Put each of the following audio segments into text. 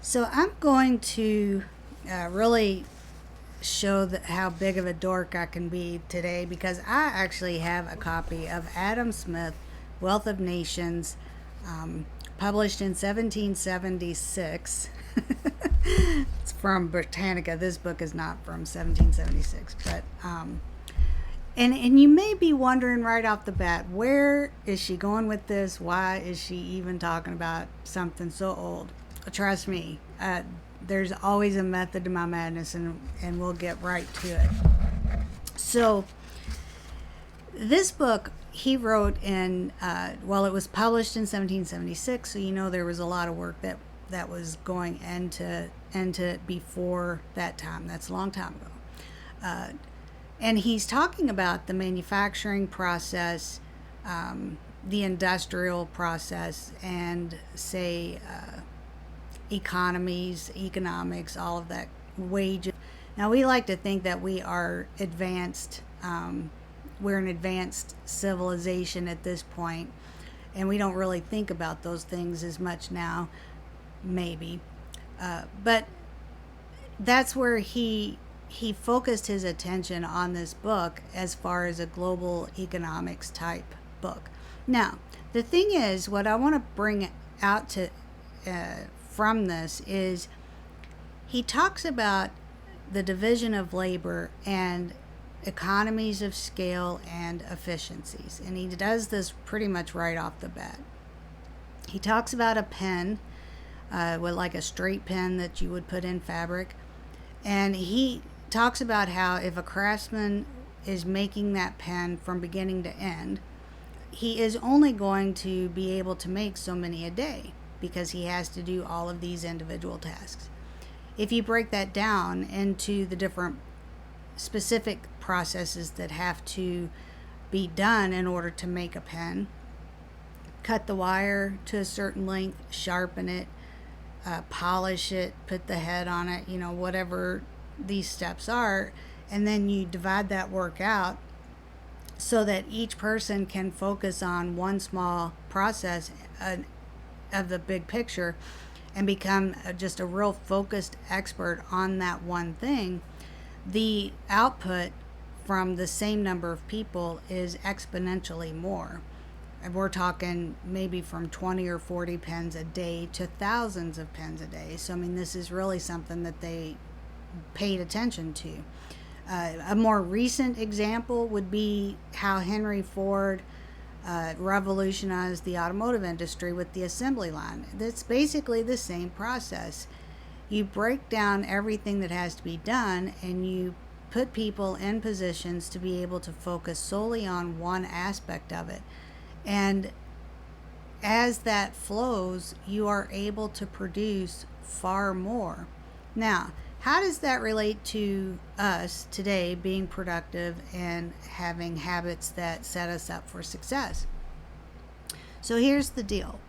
So I'm going to really show how big of a dork I can be today because I actually have a copy of Adam Smith, Wealth of Nations, um, published in 1776. It's from Britannica. This book is not from 1776, but and you may be wondering right off the bat, where is she going with this? Why is she even talking about something so old? Trust me, there's always a method to my madness, and we'll get right to it. So, this book he wrote in, well, it was published in 1776, so you know there was a lot of work that was going into it before that time. That's a long time ago. And he's talking about the manufacturing process, the industrial process, and say economics, all of that, wages. Now we like to think that we are advanced. We're an advanced civilization at this point, and we don't really think about those things as much now, maybe. But that's where he focused his attention on this book as far as a global economics type book. Now, the thing is, what I want to bring out to from this is he talks about the division of labor and economies of scale and efficiencies, and he does this pretty much right off the bat. He talks about a pen, with like a straight pen that you would put in fabric, and he talks about how if a craftsman is making that pen from beginning to end, he is only going to be able to make so many a day because he has to do all of these individual tasks. If you break that down into the different specific processes that have to be done in order to make a pen, cut the wire to a certain length, sharpen it, polish it, put the head on it, whatever these steps are, and then you divide that work out so that each person can focus on one small process of the big picture and become just a real focused expert on that one thing. The output from the same number of people is exponentially more. And we're talking maybe from 20 or 40 pens a day to thousands of pens a day. So, I mean, this is really something that they paid attention to. A more recent example would be how Henry Ford revolutionized the automotive industry with the assembly line. That's basically the same process. You break down everything that has to be done, and you put people in positions to be able to focus solely on one aspect of it. And as that flows, you are able to produce far more. Now, how does that relate to us today being productive and having habits that set us up for success? So here's the deal.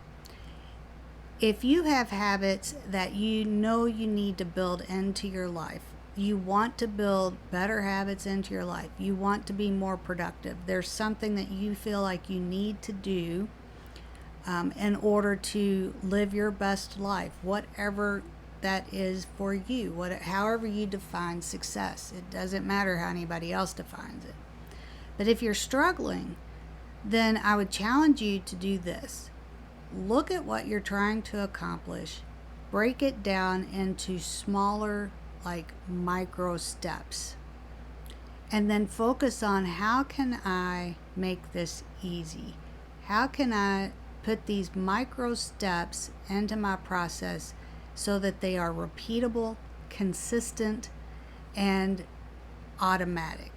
If you have habits that you know you need to build into your life, you want to build better habits into your life, you want to be more productive, there's something that you feel like you need to do in order to live your best life, whatever that is for you, however you define success. It doesn't matter how anybody else defines it. But if you're struggling, then I would challenge you to do this. Look at what you're trying to accomplish, break it down into smaller, like micro steps, and then focus on how can I make this easy? How can I put these micro steps into my process so that they are repeatable, consistent, and automatic?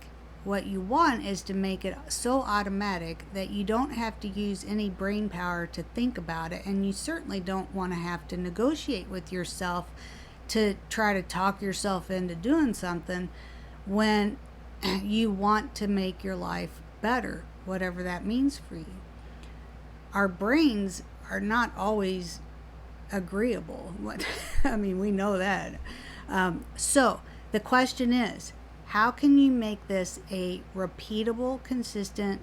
What you want is to make it so automatic that you don't have to use any brain power to think about it, and you certainly don't want to have to negotiate with yourself to try to talk yourself into doing something when you want to make your life better, whatever that means for you. Our brains are not always agreeable. I mean, we know that. So the question is, how can you make this a repeatable, consistent,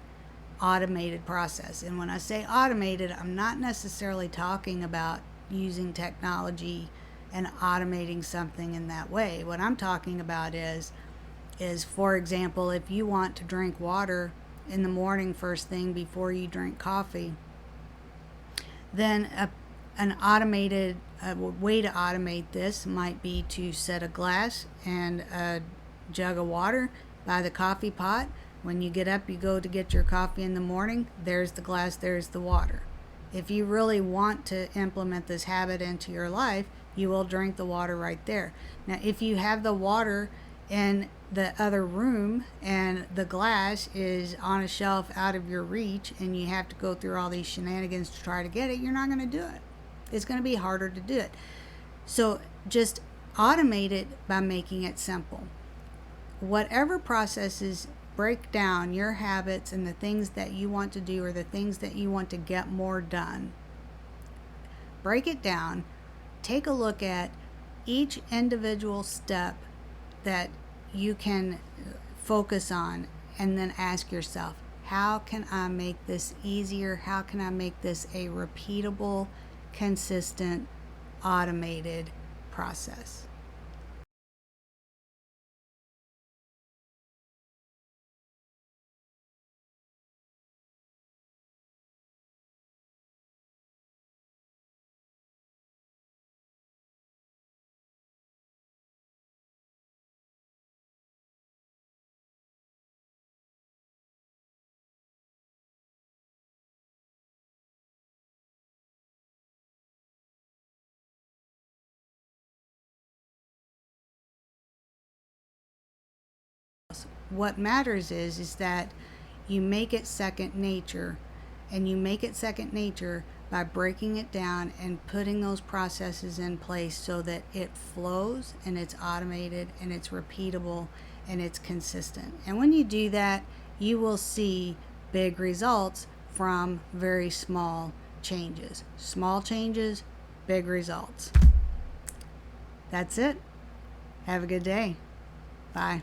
automated process? And when I say automated, I'm not necessarily talking about using technology and automating something in that way. What I'm talking about is for example, if you want to drink water in the morning first thing before you drink coffee, then an automated way to automate this might be to set a glass and a jug of water by the coffee pot. When you get up, you go to get your coffee in the morning, there's the glass, there's the water. If you really want to implement this habit into your life, you will drink the water right there. Now, if you have the water in the other room and the glass is on a shelf out of your reach and you have to go through all these shenanigans to try to get it, you're not going to do it. It's going to be harder to do it. So just automate it by making it simple. Whatever processes break down your habits and the things that you want to do or the things that you want to get more done, break it down. Take a look at each individual step that you can focus on, and then ask yourself, how can I make this easier? How can I make this a repeatable, consistent, automated process? What matters is that you make it second nature, and you make it second nature by breaking it down and putting those processes in place so that it flows and it's automated and it's repeatable and it's consistent. And when you do that, you will see big results from very small changes. Small changes, big results. That's it. Have a good day. Bye.